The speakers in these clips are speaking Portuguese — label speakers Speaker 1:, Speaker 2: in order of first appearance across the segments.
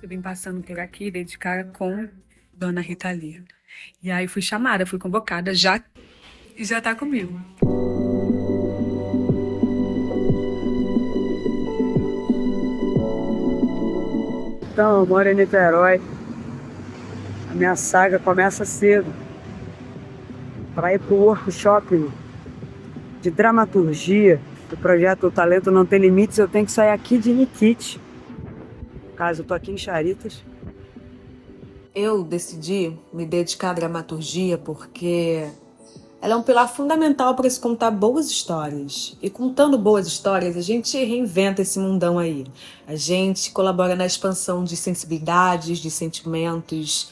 Speaker 1: Eu vim passando por aqui, dei de cara com Dona Rita Lee. E aí fui chamada, fui convocada, já tá comigo.
Speaker 2: Então, eu moro em Niterói. A minha saga começa cedo. Para ir para o workshop de dramaturgia do projeto O Talento Não Tem Limites, eu tenho que sair aqui de Nikit. No caso, eu tô aqui em Charitas.
Speaker 3: Eu decidi me dedicar à dramaturgia porque ela é um pilar fundamental para se contar boas histórias. E contando boas histórias, a gente reinventa esse mundão aí. A gente colabora na expansão de sensibilidades, de sentimentos,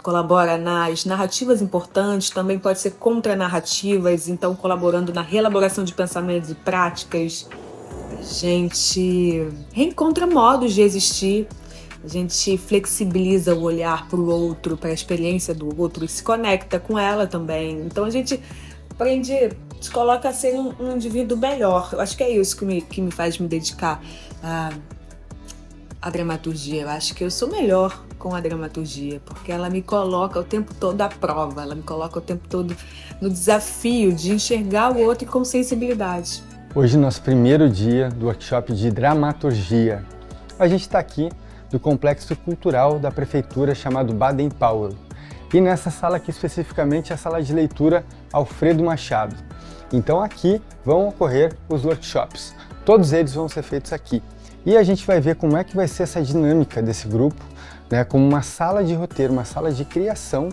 Speaker 3: colabora nas narrativas importantes, também pode ser contra-narrativas, então colaborando na reelaboração de pensamentos e práticas. A gente reencontra modos de existir. A gente flexibiliza o olhar para o outro, para a experiência do outro e se conecta com ela também. Então a gente aprende, se coloca a ser um indivíduo melhor. Eu acho que é isso que me faz me dedicar à dramaturgia. Eu acho que eu sou melhor com a dramaturgia, porque ela me coloca o tempo todo à prova, ela me coloca o tempo todo no desafio de enxergar o outro com sensibilidade.
Speaker 4: Hoje, nosso primeiro dia do workshop de dramaturgia. A gente está aqui do Complexo Cultural da Prefeitura chamado Baden Powell. E nessa sala aqui especificamente a sala de leitura Alfredo Machado. Então aqui vão ocorrer os workshops. Todos eles vão ser feitos aqui. E a gente vai ver como é que vai ser essa dinâmica desse grupo, né, como uma sala de roteiro, uma sala de criação,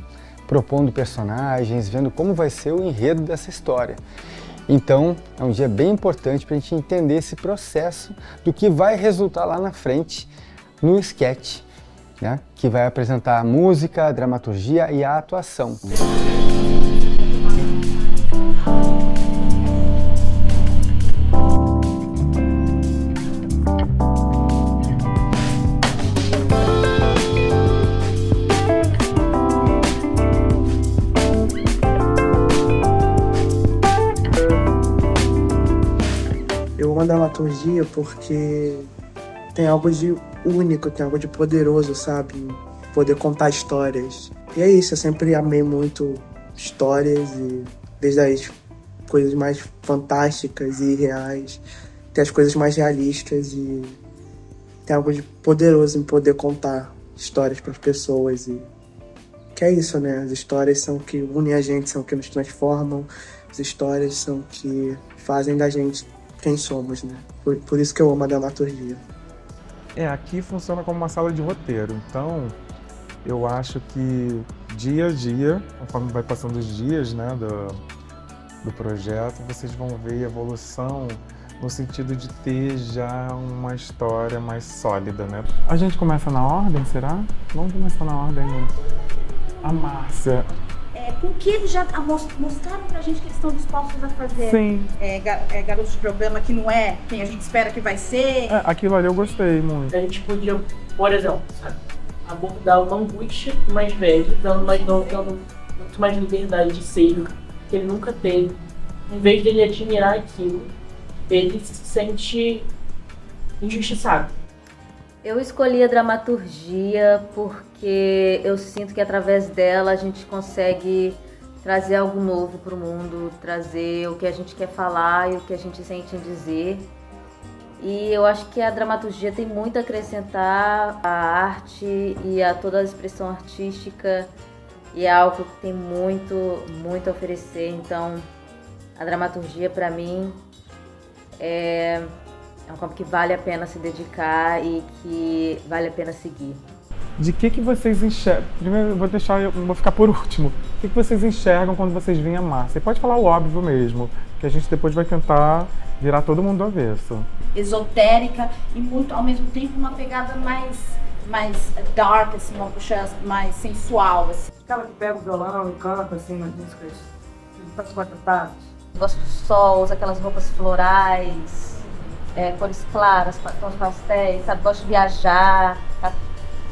Speaker 4: propondo personagens, vendo como vai ser o enredo dessa história. Então é um dia bem importante para a gente entender esse processo do que vai resultar lá na frente no sketch, né, que vai apresentar a música, a dramaturgia e a atuação.
Speaker 5: Eu amo a dramaturgia porque tem algo de único, tem algo de poderoso, sabe? Poder contar histórias. E é isso, eu sempre amei muito histórias, e desde as coisas mais fantásticas e irreais até as coisas mais realistas, e tem algo de poderoso em poder contar histórias para as pessoas. E que é isso, né? As histórias são o que unem a gente, são o que nos transformam, as histórias são o que fazem da gente quem somos, né? Por isso que eu amo a dramaturgia.
Speaker 6: Aqui funciona como uma sala de roteiro, então eu acho que dia a dia, conforme vai passando os dias, né, do projeto, vocês vão ver a evolução no sentido de ter já uma história mais sólida, né? A gente começa na ordem, será? Vamos começar na ordem. A Márcia.
Speaker 7: Com que eles já mostraram pra gente que eles estão dispostos a fazer.
Speaker 6: Sim.
Speaker 7: Garoto de programa que não é quem a gente espera que vai ser.
Speaker 6: Aquilo ali eu gostei muito.
Speaker 8: A gente podia, por exemplo, sabe, abordar o Manguste mais velho, dando muito mais liberdade de ser que ele nunca teve. Em vez dele admirar aquilo, ele se sente injustiçado.
Speaker 9: Eu escolhi a dramaturgia porque eu sinto que através dela a gente consegue trazer algo novo para o mundo, trazer o que a gente quer falar e o que a gente sente em dizer. E eu acho que a dramaturgia tem muito a acrescentar à arte e a toda a expressão artística, e é algo que tem muito, muito a oferecer. Então, a dramaturgia para mim é um campo que vale a pena se dedicar e que vale a pena seguir.
Speaker 6: De que vocês enxergam? Primeiro eu vou ficar por último. O que vocês enxergam quando vocês veem a Márcia? Você pode falar o óbvio mesmo, que a gente depois vai tentar virar todo mundo do avesso.
Speaker 7: Esotérica e muito, ao mesmo tempo, uma pegada mais dark, assim, uma puxa mais sensual, assim.
Speaker 2: Aquela que pega o violão e canta, assim, nas músicas, faz quatro tapas.
Speaker 9: Gosto do sol, usa aquelas roupas florais, cores claras, tons pastéis, sabe? Gosto de viajar,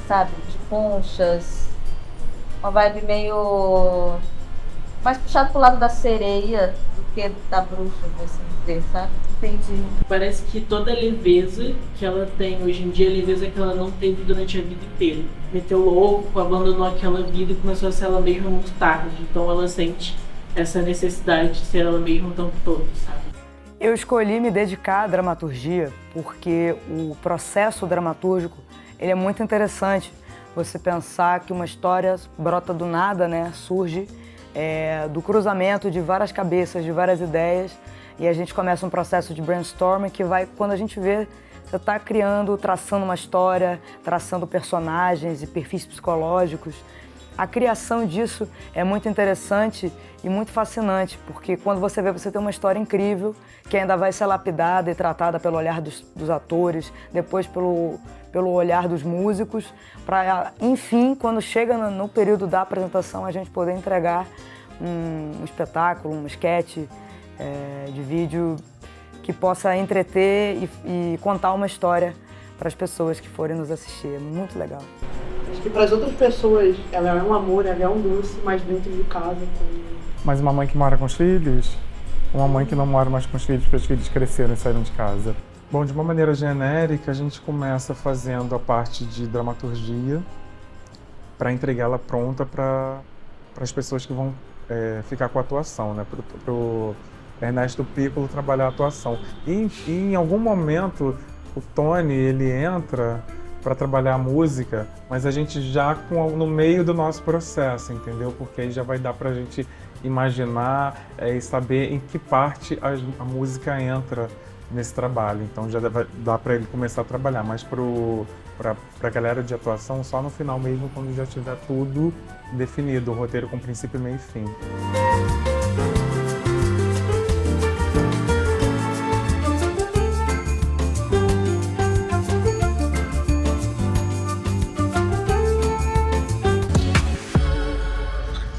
Speaker 9: sabe? De conchas, uma vibe meio mais puxado pro lado da sereia do que da bruxa, assim dizer, sabe?
Speaker 7: Entendi.
Speaker 8: Parece que toda a leveza que ela tem hoje em dia é a leveza que ela não teve durante a vida inteira. Meteu louco, abandonou aquela vida e começou a ser ela mesma muito tarde. Então ela sente essa necessidade de ser ela mesma o tempo todo, sabe?
Speaker 2: Eu escolhi me dedicar à dramaturgia porque o processo dramatúrgico ele é muito interessante. Você pensar que uma história brota do nada, né? Surge do cruzamento de várias cabeças, de várias ideias, e a gente começa um processo de brainstorming que vai, quando a gente vê, você está criando, traçando uma história, traçando personagens e perfis psicológicos. A criação disso é muito interessante e muito fascinante, porque quando você vê, você tem uma história incrível que ainda vai ser lapidada e tratada pelo olhar dos atores, depois pelo olhar dos músicos, para, enfim, quando chega no período da apresentação, a gente poder entregar um espetáculo, um sketch de vídeo que possa entreter e contar uma história para as pessoas que forem nos assistir. É muito legal.
Speaker 10: Acho que para as outras pessoas ela é um amor, ela é um doce, mas dentro de casa também.
Speaker 6: Mas uma mãe que mora com os filhos, uma mãe que não mora mais com os filhos, porque os filhos cresceram e saíram de casa. Bom, de uma maneira genérica, a gente começa fazendo a parte de dramaturgia para entregá-la pronta para as pessoas que vão ficar com a atuação, né? Pro Ernesto Piccolo trabalhar a atuação. E em algum momento o Tony ele entra para trabalhar a música, mas a gente já no meio do nosso processo, entendeu? Porque aí já vai dar para a gente imaginar e saber em que parte a música entra nesse trabalho. Então já dá para ele começar a trabalhar, mas para a galera de atuação só no final mesmo, quando já tiver tudo definido, o roteiro com princípio, meio e fim.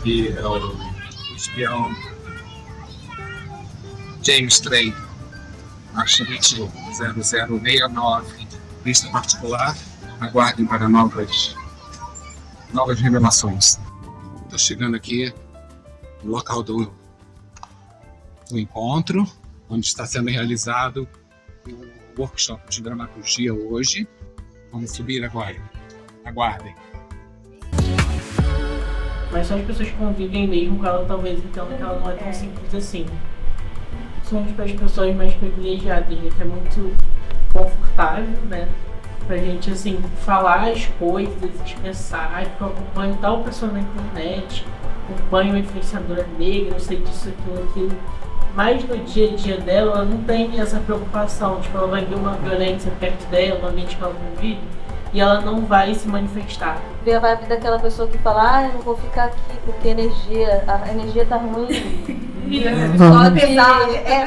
Speaker 11: Aqui é o espião James Trey, agente 0069, lista particular, aguardem para novas revelações. Estou chegando aqui no local do encontro, onde está sendo realizado o workshop de dramaturgia hoje. Vamos subir agora. Aguardem.
Speaker 8: Mas só as pessoas que convivem mesmo com ela talvez entendam que ela não é tão simples assim. Somos para as pessoas mais privilegiadas, né? Que é muito confortável, né? Pra gente, assim, falar as coisas, expressar, porque eu acompanho tal pessoa na internet, acompanho uma influenciadora negra, eu sei disso, aquilo. Mas no dia a dia dela, ela não tem essa preocupação, tipo, ela vai ver uma violência perto dela, no ambiente que ela convive, e ela não vai se manifestar.
Speaker 9: Ver a vibe daquela pessoa que fala, eu não vou ficar aqui porque a energia tá ruim.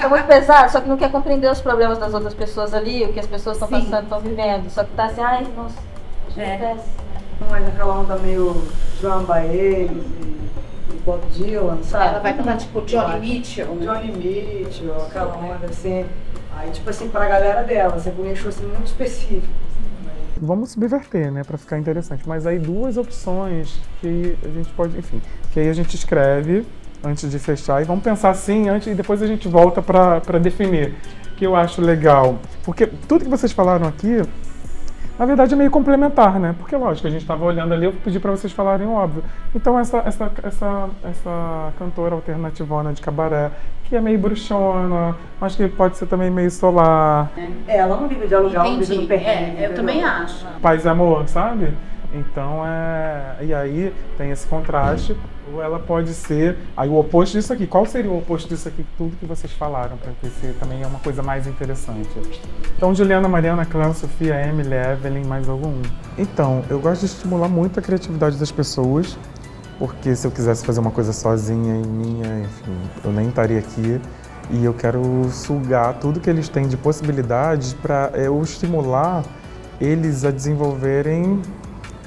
Speaker 9: Tá muito pesado, só que não quer compreender os problemas das outras pessoas ali, o que as pessoas estão passando, estão vivendo. Só que tá assim, nossa, acontece.
Speaker 2: Mas aquela onda meio Joan Baez e Bob Dylan, sabe?
Speaker 7: Ela vai cantar tipo Johnny Mitchell, né?
Speaker 2: Johnny Mitchell, aquela onda assim. Aí, tipo assim, pra galera dela, você deixou assim muito específico.
Speaker 6: Vamos subverter, né, para ficar interessante. Mas aí duas opções que a gente pode, enfim, que aí a gente escreve antes de fechar e vamos pensar assim antes e depois a gente volta para definir, que eu acho legal. Porque tudo que vocês falaram aqui, na verdade é meio complementar, né? Porque lógico, a gente estava olhando ali, eu pedi para vocês falarem óbvio. Então essa cantora alternativona de cabaré, que é meio bruxona, mas que pode ser também meio solar.
Speaker 2: Ela não vive de aluguel, ela vive no perrengue.
Speaker 7: Eu também acho.
Speaker 6: Paz e amor, sabe? Então e aí tem esse contraste, ou ela pode ser aí o oposto disso aqui. Qual seria o oposto disso aqui, tudo que vocês falaram, para que esse também é uma coisa mais interessante? Então, Juliana, Mariana, Cléo, Sofia, Emily, Evelyn, mais algum? Então, eu gosto de estimular muito a criatividade das pessoas, porque se eu quisesse fazer uma coisa sozinha e minha, enfim, eu nem estaria aqui. E eu quero sugar tudo que eles têm de possibilidades para eu estimular eles a desenvolverem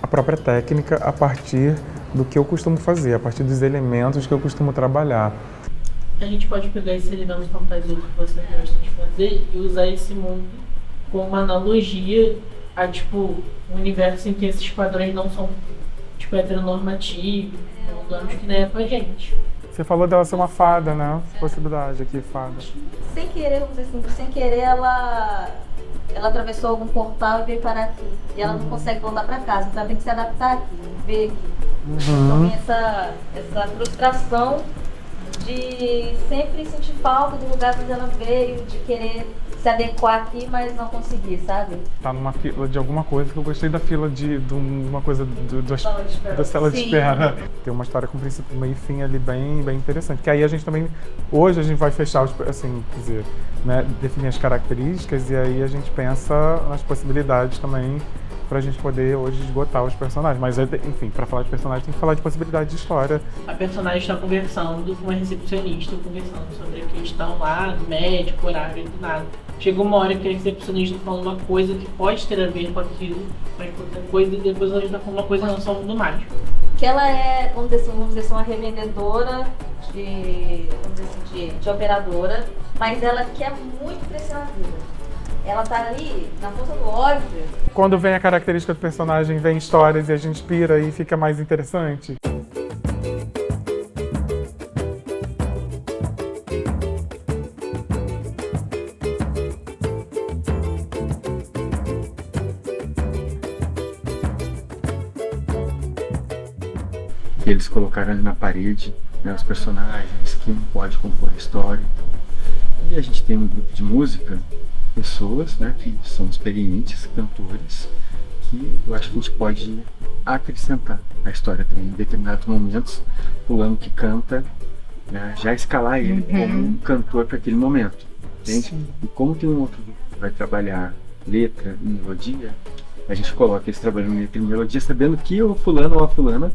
Speaker 6: a própria técnica a partir do que eu costumo fazer, a partir dos elementos que eu costumo trabalhar.
Speaker 8: A gente pode pegar esse elemento fantasioso que você gosta de fazer e usar esse mundo como uma analogia a, tipo, um universo em que esses padrões não são, tipo, heteronormativos, monogames, que nem é com a gente.
Speaker 6: Você falou dela ser uma fada, né? Possibilidade aqui, fada.
Speaker 9: Sem querer, vamos dizer assim, sem querer ela atravessou algum portal e veio parar aqui. E ela não consegue voltar para casa, então ela tem que se adaptar aqui, ver aqui. Então tem essa frustração de sempre sentir falta do lugar onde ela veio, de querer se adequar aqui, mas não conseguir, sabe?
Speaker 6: Tá numa fila de alguma coisa, que eu gostei da fila de uma coisa da sala de espera. Tem uma história com princípio, meio e fim ali bem interessante. Que aí a gente também, hoje a gente vai fechar, assim, quer dizer, né, definir as características e aí a gente pensa nas possibilidades também pra gente poder hoje esgotar os personagens. Mas, enfim, pra falar de personagem tem que falar de possibilidade de história.
Speaker 8: A personagem está conversando com uma recepcionista, conversando sobre a questão lá do médico, horário e do nada. Chega uma hora que a recepcionista fala uma coisa que pode ter a ver com aquilo, mas com outra coisa, e depois ela está falando uma coisa em relação ao mundo mágico.
Speaker 9: Que ela é, vamos dizer assim, uma revendedora de operadora, mas ela quer muito crescer na vida. Ela tá ali, na força do óbvio.
Speaker 6: Quando vem a característica do personagem, vem histórias e a gente pira e fica mais interessante.
Speaker 4: Eles colocaram ali na parede, né, os personagens, quem pode compor a história. E a gente tem um grupo de música, pessoas, né, que são experientes, cantores, que eu acho que a gente pode acrescentar a história também. Em determinados momentos, o ano que canta, né, já escalar ele como um cantor para aquele momento, entende? E como tem um outro grupo que vai trabalhar letra e melodia, a gente coloca eles trabalhando letra e melodia, sabendo que o fulano ou a fulana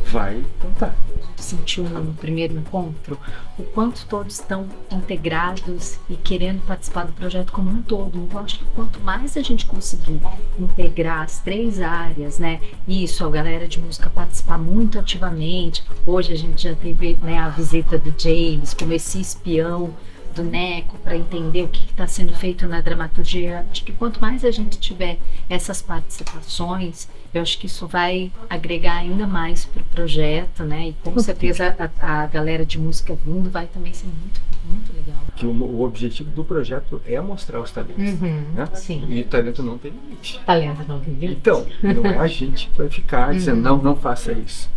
Speaker 4: vai cantar.
Speaker 12: Sentiu no primeiro encontro o quanto todos estão integrados e querendo participar do projeto como um todo. Então acho que quanto mais a gente conseguir integrar as 3 áreas, né, isso, a galera de música participar muito ativamente. Hoje a gente já teve, né, a visita do James como esse espião do Neco para entender o que está sendo feito na dramaturgia. Acho que quanto mais a gente tiver essas participações, eu acho que isso vai agregar ainda mais para o projeto, né? E com certeza a galera de música vindo vai também ser muito, muito legal.
Speaker 4: Que o objetivo do projeto é mostrar os talentos, né?
Speaker 12: Sim.
Speaker 4: E talento não tem limite.
Speaker 12: Talento não tem limite.
Speaker 4: Então, não é a gente que vai ficar dizendo não faça isso,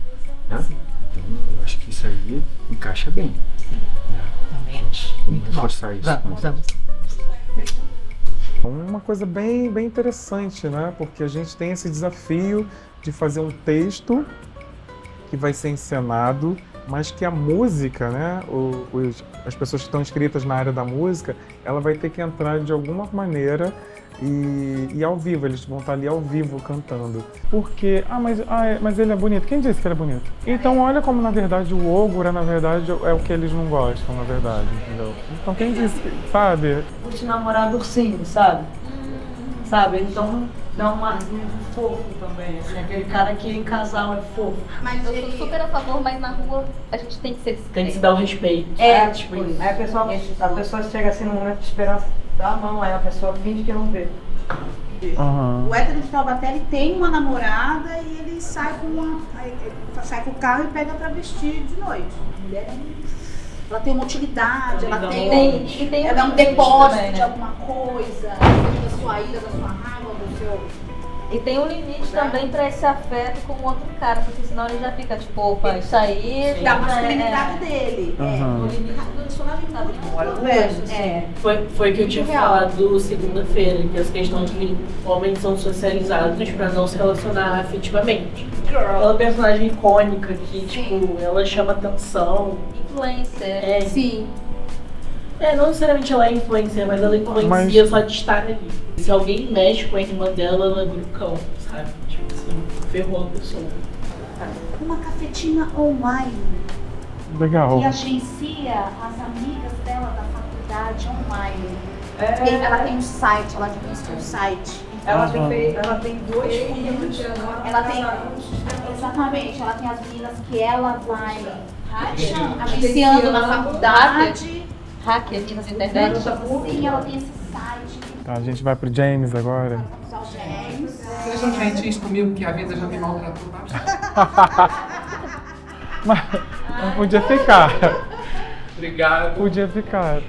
Speaker 4: né? Então, eu acho que isso aí encaixa bem. Vamos reforçar isso.
Speaker 12: Vamos.
Speaker 6: Uma coisa bem interessante, né? Porque a gente tem esse desafio de fazer um texto que vai ser encenado, mas que a música, né? As pessoas que estão inscritas na área da música, ela vai ter que entrar de alguma maneira e ao vivo, eles vão estar ali ao vivo cantando. Porque, mas ele é bonito. Quem disse que ele é bonito? Então olha como, na verdade, o Ogura, na verdade, é o que eles não gostam, na verdade, entendeu? Então quem disse, sabe?
Speaker 10: Curte namorar do ursinho, sabe? Sabe? Então dá um arzinho fofo também, assim, aquele cara que em casal é fofo.
Speaker 9: Mas eu sou super a favor, mas na rua a gente tem que ser discreto.
Speaker 8: Tem que se dar o respeito.
Speaker 10: Tipo isso. Aí a pessoa chega assim no momento de esperança, dá a mão, aí a pessoa finge que não vê.
Speaker 7: O hétero de Taubaté, ele tem uma namorada e ele sai com o carro e pega pra vestir de noite. A mulher, ela tem uma utilidade, ela é um depósito também, né? De alguma coisa, da sua ira, da sua raiva, do seu...
Speaker 9: E tem um limite também pra esse afeto com o outro cara, porque senão ele já fica tipo, opa, isso aí...
Speaker 7: Da masculinidade dele. O limite do personagem tá muito
Speaker 8: Foi o que eu tinha falado segunda-feira, que as questões de homens são socializados pra não se relacionar afetivamente. Aquela personagem icônica que, tipo, ela chama atenção.
Speaker 9: Influencer.
Speaker 7: Sim.
Speaker 8: Não necessariamente ela é influencer, mas ela influencia só de estar ali. Se alguém mexe com a irmã dela, ela vira o cão, sabe? Tipo assim, ferrou a pessoa.
Speaker 7: Uma cafetina online.
Speaker 6: Legal.
Speaker 7: Que agencia as amigas dela da faculdade online. Ela tem um site, ela administra um site.
Speaker 10: Ela tem 2 filhos.
Speaker 7: Exatamente, ela tem as meninas que ela vai agenciando na faculdade.
Speaker 9: Hacker aqui nas internet.
Speaker 7: Sim, ela tem esse site.
Speaker 6: Tá, a gente vai pro James agora.
Speaker 11: Sejam gentis comigo que a vida já me maltratou bastante.
Speaker 6: Mas podia ficar.
Speaker 11: Obrigado.
Speaker 6: Podia ficar.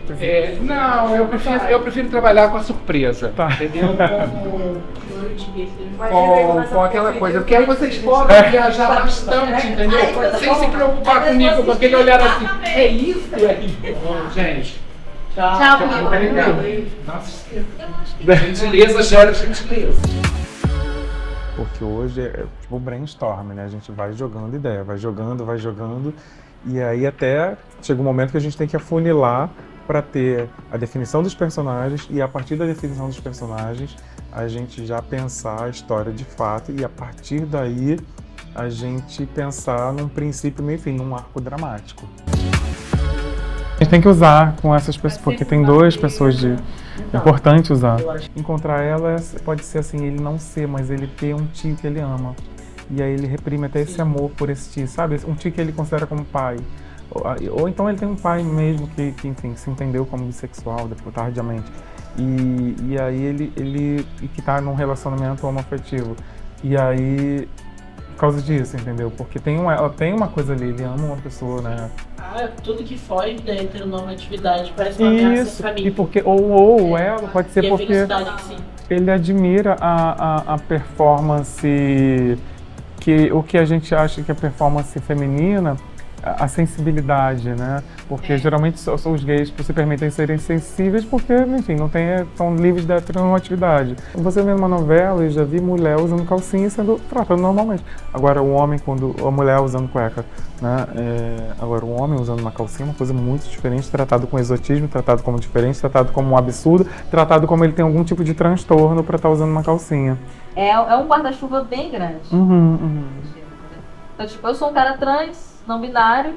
Speaker 11: Não, eu prefiro trabalhar com a surpresa, entendeu? Com aquela coisa, porque aí vocês podem viajar bastante, entendeu? Sem se preocupar comigo, com aquele olhar assim, é isso? Bom, gente.
Speaker 7: Tchau.
Speaker 11: Obrigado. Nossa, gentileza gera gentileza.
Speaker 6: Porque hoje é tipo brainstorm, né? A gente vai jogando ideia, vai jogando. E aí até chega um momento que a gente tem que afunilar para ter a definição dos personagens e a partir da definição dos personagens a gente já pensar a história de fato e a partir daí a gente pensar num princípio, meio fim, num arco dramático. A gente tem que usar com essas pessoas, porque tem duas pessoas é importante usar. Encontrar ela pode ser assim, ele não ser, mas ele ter um tio que ele ama. E aí ele reprime até esse amor por esse tio, sabe? Um tio que ele considera como pai. Ou então ele tem um pai mesmo que enfim, se entendeu como bissexual depois, tardiamente. E aí ele que tá num relacionamento homoafetivo. E aí, por causa disso, entendeu? Porque ela tem uma coisa ali, ele ama uma pessoa, né?
Speaker 8: Tudo que foge da heteronormatividade parece uma ameaça pra mim.
Speaker 6: E porque, ou ela, pode ser porque ele admira a performance, o que a gente acha que é performance feminina, a sensibilidade, né? Porque geralmente só os gays se permitem serem sensíveis porque, enfim, estão livres da heteronormatividade. Você vê numa novela, eu já vi mulher usando calcinha sendo tratada normalmente. Agora o homem, quando a mulher usando cueca, né? Agora o homem usando uma calcinha é uma coisa muito diferente, tratado com exotismo, tratado como diferente, tratado como um absurdo, tratado como ele tem algum tipo de transtorno para estar usando uma calcinha.
Speaker 9: É um guarda-chuva bem grande. Então, tipo, eu sou um cara trans, não binário,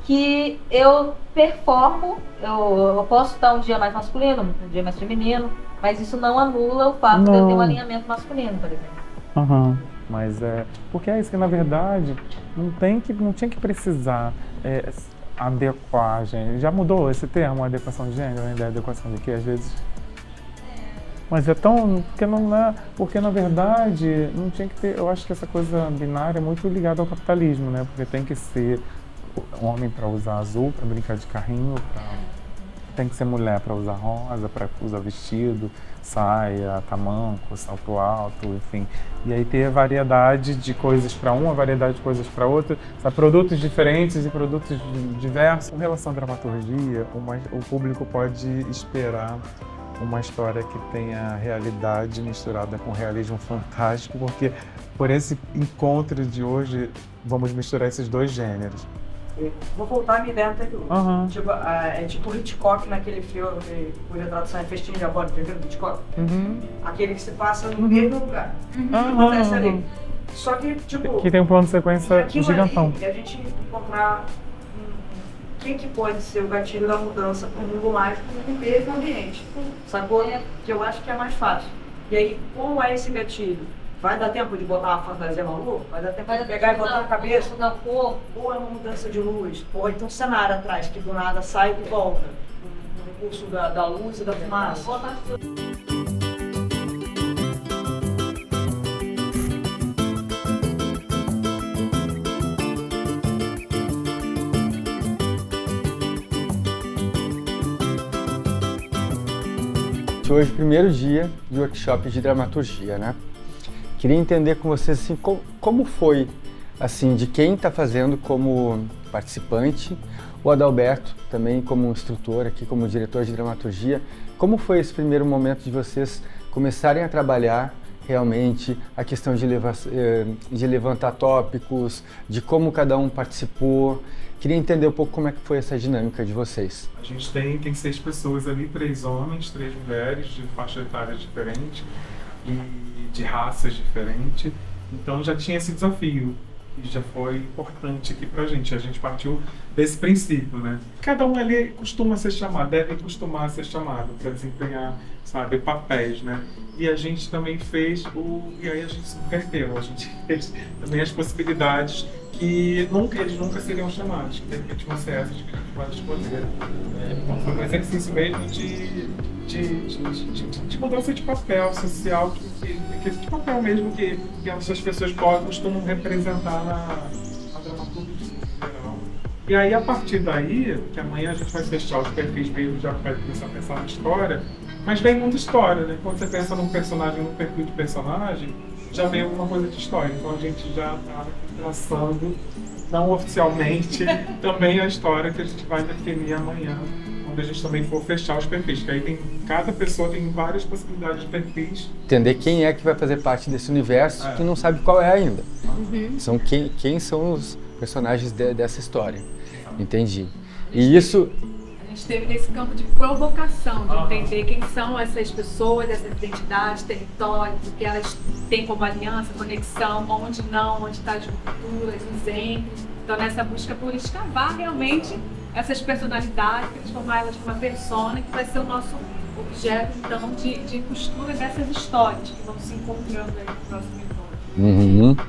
Speaker 9: que eu performo, eu posso estar um dia mais masculino, um dia mais feminino, mas isso não anula o fato de eu ter um alinhamento masculino, por exemplo.
Speaker 6: Mas porque é isso que na verdade não tinha que precisar adequar, gente. Já mudou esse termo, adequação de gênero, né? Da adequação de que às vezes. Mas porque na verdade não tinha que ter, eu acho que essa coisa binária é muito ligada ao capitalismo, né? Porque tem que ser homem para usar azul, para brincar de carrinho, tem que ser mulher para usar rosa, para usar vestido, saia, tamanco, salto alto, enfim. E aí ter variedade de coisas para uma, variedade de coisas para outra, sabe? Produtos diferentes e produtos diversos. Com relação à dramaturgia, o público pode esperar uma história que tenha realidade misturada com realismo fantástico, porque por esse encontro de hoje vamos misturar esses dois gêneros.
Speaker 2: Vou voltar à minha ideia anterior. Tipo Hitchcock naquele filme cuja tradução é Festim de Abóbora, entendeu? Hitchcock. Aquele que se passa no mesmo lugar. Acontece ali. Só que, tipo...
Speaker 6: Que tem um plano de sequência gigantão.
Speaker 2: E a gente encontrar quem que pode ser o gatilho da mudança para o mundo mágico no mesmo ambiente. Sacou? Que eu acho que é mais fácil. E aí, como é esse gatilho? Vai dar tempo de botar uma fantasia maluca? Vai dar tempo de pegar e botar na cabeça? Ou é uma mudança de luz? Ou então um cenário atrás, que do nada sai e volta. O recurso da luz e da fumaça.
Speaker 4: Hoje, primeiro dia de workshop de dramaturgia, né? Queria entender com vocês assim, como foi, assim, de quem está fazendo como participante, o Adalberto também como instrutor aqui, como diretor de dramaturgia. Como foi esse primeiro momento de vocês começarem a trabalhar realmente a questão de levantar tópicos, de como cada um participou? Queria entender um pouco como é que foi essa dinâmica de vocês.
Speaker 6: A gente tem 6 pessoas ali, 3 homens, 3 mulheres, de faixa etária diferente e de raças diferentes. Então já tinha esse desafio e já foi importante aqui pra gente. A gente partiu desse princípio, né? Cada um ali costuma ser chamado, deve costumar ser chamado para desempenhar, sabe, papéis, né? E a gente também fez e aí a gente se inverteu, a gente fez também as possibilidades que eles nunca seriam chamados, que de repente uma CS de que a gente pode escolher. Então foi um exercício mesmo de mudança de papel social, de papel mesmo que essas pessoas costumam representar na dramaturgia. E aí, a partir daí, que amanhã a gente vai fechar os perfis mesmo, já vai começar a pensar na história, mas vem muita história, né? Quando você pensa num personagem, num perfil de personagem, já vem alguma coisa de história. Então a gente já está traçando, não oficialmente, também a história que a gente vai definir amanhã, onde a gente também for fechar os perfis, que aí cada pessoa tem várias possibilidades de perfis.
Speaker 4: Entender quem é que vai fazer parte desse universo que não sabe qual é ainda. São quem são os personagens dessa história. Entendi. E isso...
Speaker 1: A gente esteve nesse campo de provocação, de entender quem são essas pessoas, essas identidades, territórios, o que elas têm como aliança, conexão, onde não, onde está as culturas, exemplos. Então, nessa busca por escavar realmente essas personalidades, transformá-las numa persona que vai ser o nosso objeto, então, de costura dessas histórias que vão se encontrando aí no próximo encontro.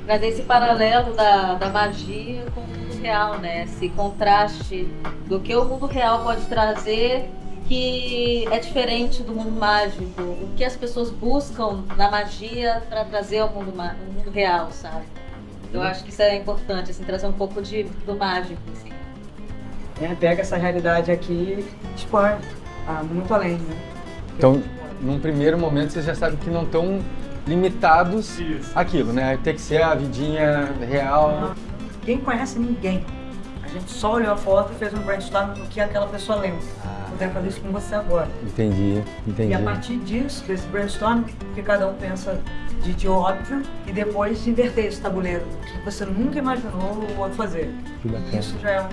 Speaker 9: Trazer esse paralelo da magia com o mundo real, né? Esse contraste do que o mundo real pode trazer que é diferente do mundo mágico. O que as pessoas buscam na magia para trazer ao mundo real, sabe? Eu acho que isso é importante, assim, trazer um pouco do mágico, assim.
Speaker 2: Pega essa realidade aqui e expande muito além, né?
Speaker 4: Então, num primeiro momento, vocês já sabem que não estão limitados àquilo, né? Tem que ser a vidinha real.
Speaker 2: Ninguém conhece ninguém. A gente só olhou a foto e fez um brainstorm do que aquela pessoa lembra. Eu quero fazer isso com você agora.
Speaker 4: Entendi.
Speaker 2: E a partir disso, desse brainstorm, que cada um pensa de óbvio, e depois inverter esse tabuleiro, que você nunca imaginou o outro fazer.
Speaker 4: Que bacana.
Speaker 2: Isso já é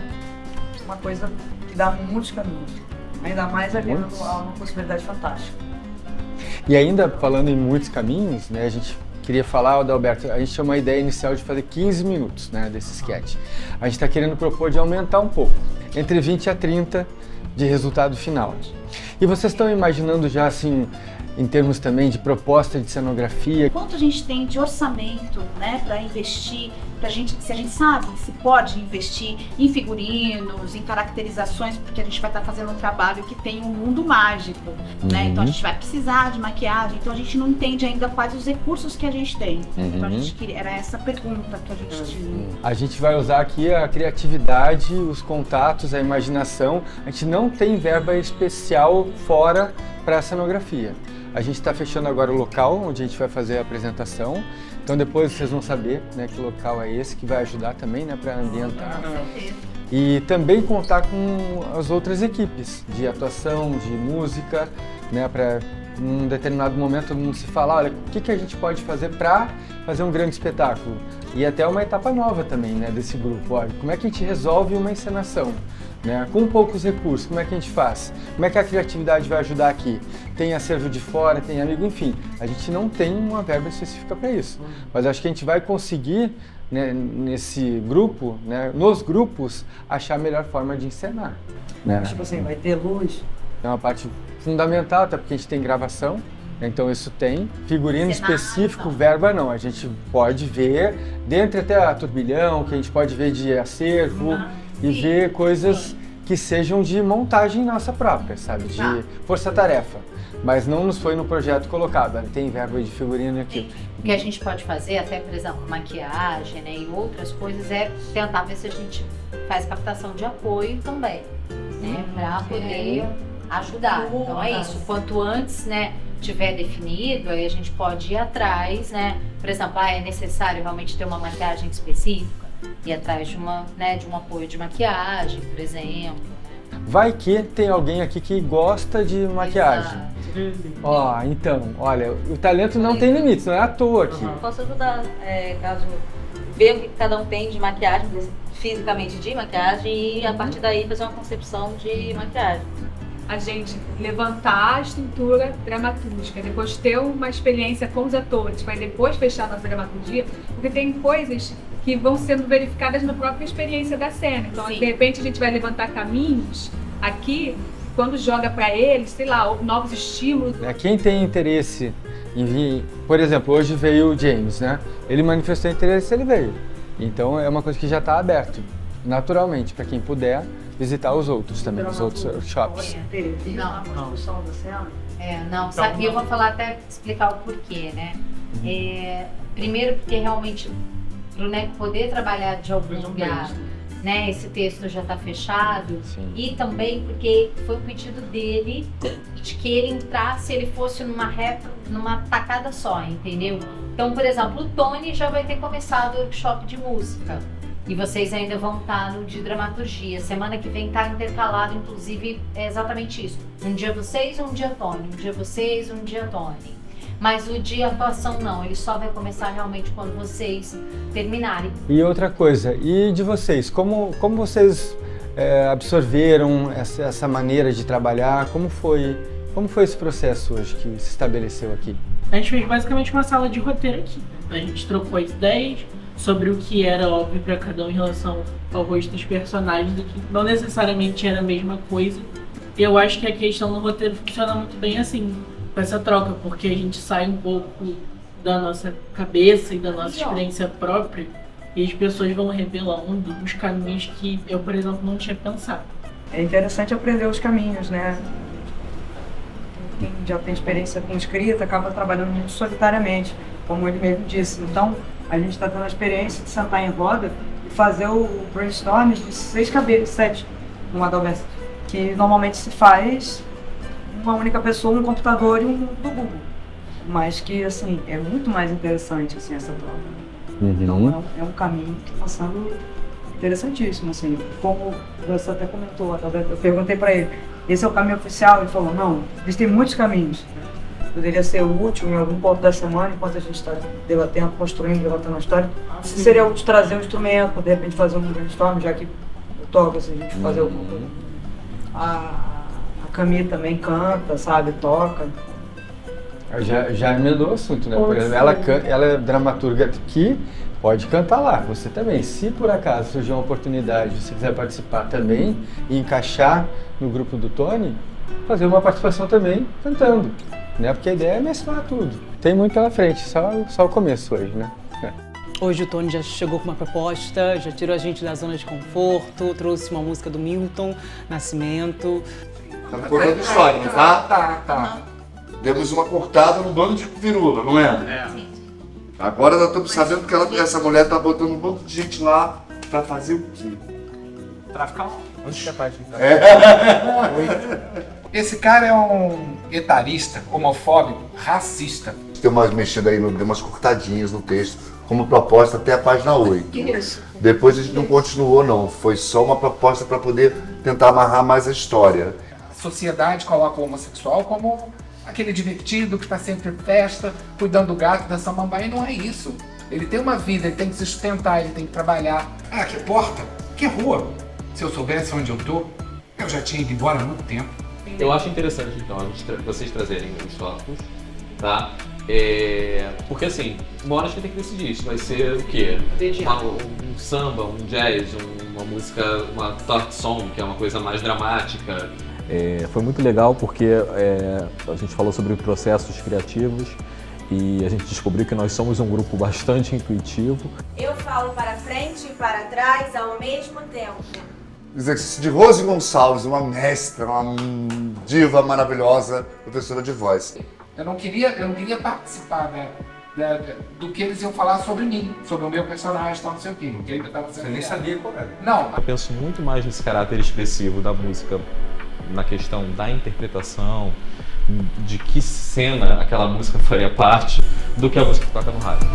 Speaker 2: uma coisa que dá muitos caminhos. Ainda mais havendo uma possibilidade fantástica.
Speaker 4: E ainda falando em muitos caminhos, né, a gente queria falar, Adalberto, a gente tinha uma ideia inicial de fazer 15 minutos, né, desse sketch. A gente está querendo propor de aumentar um pouco, entre 20 a 30 de resultado final. E vocês estão imaginando já, assim, em termos também de proposta de cenografia?
Speaker 7: Quanto a gente tem de orçamento, né, para investir, se a gente sabe se pode investir em figurinos, em caracterizações, porque a gente vai estar fazendo um trabalho que tem um mundo mágico, né? Então a gente vai precisar de maquiagem, então a gente não entende ainda quais os recursos que a gente tem. Então a gente queria, era essa pergunta que a gente tinha.
Speaker 4: A gente vai usar aqui a criatividade, os contatos, a imaginação. A gente não tem verba especial fora para a cenografia. A gente está fechando agora o local onde a gente vai fazer a apresentação. Então depois vocês vão saber, né, que local é esse, que vai ajudar também, né, para ambientar. E também contar com as outras equipes de atuação, de música, né, para num determinado momento todo mundo se falar, olha, o que a gente pode fazer para fazer um grande espetáculo? E até uma etapa nova também, né, desse grupo. Olha, como é que a gente resolve uma encenação? Né? Com poucos recursos, como é que a gente faz? Como é que a criatividade vai ajudar aqui? Tem acervo de fora, tem amigo, enfim. A gente não tem uma verba específica para isso. Mas acho que a gente vai conseguir, né, nesse grupo, né, nos grupos, achar a melhor forma de encenar. Né?
Speaker 2: Tipo assim, vai ter luz.
Speaker 4: É uma parte fundamental, até porque a gente tem gravação, né, então isso tem. Figurino específico, verba não. A gente pode ver, dentre até a turbilhão, que a gente pode ver de acervo, e ver coisas que sejam de montagem nossa própria, sabe? De força-tarefa. Mas não nos foi no projeto colocado, tem verba de figurino e aquilo.
Speaker 12: O que a gente pode fazer, até por exemplo, maquiagem, né, e outras coisas, é tentar ver se a gente faz captação de apoio também, né? Para poder ajudar. Então é isso, quanto antes, né, tiver definido, aí a gente pode ir atrás, né? Por exemplo, é necessário realmente ter uma maquiagem específica? Ir atrás de um apoio de maquiagem, por exemplo.
Speaker 4: Vai que tem alguém aqui que gosta de maquiagem. Ó, então, olha, o talento não tem limites, não é à toa aqui.
Speaker 9: Posso ajudar, caso ver o que cada um tem de maquiagem, fisicamente de maquiagem, e a partir daí fazer uma concepção de maquiagem.
Speaker 1: A gente levantar a estrutura dramatúrgica, depois ter uma experiência com os atores, para depois fechar a nossa dramaturgia, porque tem coisas que vão sendo verificadas na própria experiência da cena. Então, de repente, a gente vai levantar caminhos aqui, quando joga para eles, sei lá, novos estímulos.
Speaker 4: Quem tem interesse em vir, por exemplo, hoje veio o James, né? Ele manifestou interesse, ele veio. Então, é uma coisa que já está aberto, naturalmente, para quem puder visitar os outros também, os outros workshops.
Speaker 12: Não, sabe, eu vou falar até explicar o porquê, né? Primeiro porque realmente, para o NEC poder trabalhar de algum lugar, né? Esse texto já está fechado.
Speaker 4: Sim.
Speaker 12: E também porque foi um pedido dele de que ele entrasse, ele fosse numa tacada só, entendeu? Então, por exemplo, o Tony já vai ter começado o workshop de música. E vocês ainda vão estar no de dramaturgia. Semana que vem está intercalado, inclusive, é exatamente isso. Um dia vocês, um dia Tony. Um dia vocês, um dia Tony. Mas o de atuação não, ele só vai começar realmente quando vocês terminarem.
Speaker 4: E outra coisa, e de vocês? Como vocês absorveram essa maneira de trabalhar? Como foi esse processo hoje que se estabeleceu aqui?
Speaker 8: A gente fez basicamente uma sala de roteiro aqui. A gente trocou as ideias sobre o que era óbvio para cada um em relação ao rosto dos personagens, e que não necessariamente era a mesma coisa. Eu acho que a questão no roteiro funciona muito bem assim, com essa troca, porque a gente sai um pouco da nossa cabeça e da nossa experiência própria e as pessoas vão revelando os caminhos que eu, por exemplo, não tinha pensado.
Speaker 10: É interessante aprender os caminhos, né? Quem já tem experiência com escrita acaba trabalhando muito solitariamente, como ele mesmo disse. Então, a gente está tendo a experiência de sentar em roda e fazer o brainstorm de 7, no Adobe, que normalmente se faz uma única pessoa, um computador e um do Google. Mas que, assim, é muito mais interessante, assim, essa troca. Então, é um caminho que está sendo interessantíssimo, assim. Como você até comentou, eu perguntei para ele, esse é o caminho oficial? Ele falou, não, existem muitos caminhos. Poderia ser útil em algum ponto da semana, enquanto a gente está debatendo, construindo, debatendo a história. Seria útil trazer um instrumento, de repente fazer um brainstorm, já que eu toco, assim, a gente fazer alguma coisa. A Camille também canta, sabe, toca.
Speaker 4: Já emendou o assunto, né? Por exemplo, ela é dramaturga que pode cantar lá, você também. Se por acaso surgir uma oportunidade, você quiser participar também e encaixar no grupo do Tony, fazer uma participação também cantando, né? Porque a ideia é mesclar tudo. Tem muito pela frente, só o começo hoje, né?
Speaker 13: Hoje o Tony já chegou com uma proposta, já tirou a gente da zona de conforto, trouxe uma música do Milton Nascimento.
Speaker 14: Estamos contando história, tá? Tá. Demos uma cortada no bando de virula, não é? Agora nós estamos sabendo que essa mulher tá botando um monte de gente lá pra fazer o quê?
Speaker 11: Traficar onde que é parte?
Speaker 15: Esse cara é um etarista, homofóbico, racista.
Speaker 14: Tem umas mexidas aí, deu umas cortadinhas no texto, como proposta até a página 8.
Speaker 15: Isso.
Speaker 14: Depois a gente não continuou não, foi só uma proposta para poder tentar amarrar mais a história.
Speaker 15: A sociedade coloca o homossexual como aquele divertido que está sempre em festa, cuidando do gato, da samambaia, e não é isso. Ele tem uma vida, ele tem que se sustentar, ele tem que trabalhar. Ah, que porta, que rua. Se eu soubesse onde eu tô, eu já tinha ido embora há muito tempo.
Speaker 16: Eu acho interessante, então, vocês trazerem os tópicos, tá? Porque assim, uma hora a gente tem que decidir, isso vai ser o quê? Um samba, um jazz, uma música, uma talk song, que é uma coisa mais dramática.
Speaker 17: Foi muito legal porque a gente falou sobre processos criativos e a gente descobriu que nós somos um grupo bastante intuitivo.
Speaker 18: Eu falo para frente e para trás ao mesmo tempo.
Speaker 14: Exercício de Rose Gonçalves, uma mestra, uma diva maravilhosa, professora de voz.
Speaker 15: Eu não queria participar, né, do que eles iam falar sobre mim, sobre o meu personagem, tal, não sei o quê. Você
Speaker 16: nem sabia qual era.
Speaker 15: Não.
Speaker 17: Eu penso muito mais nesse caráter expressivo da música, na questão da interpretação, de que cena aquela música faria parte, do que a música que toca no rádio.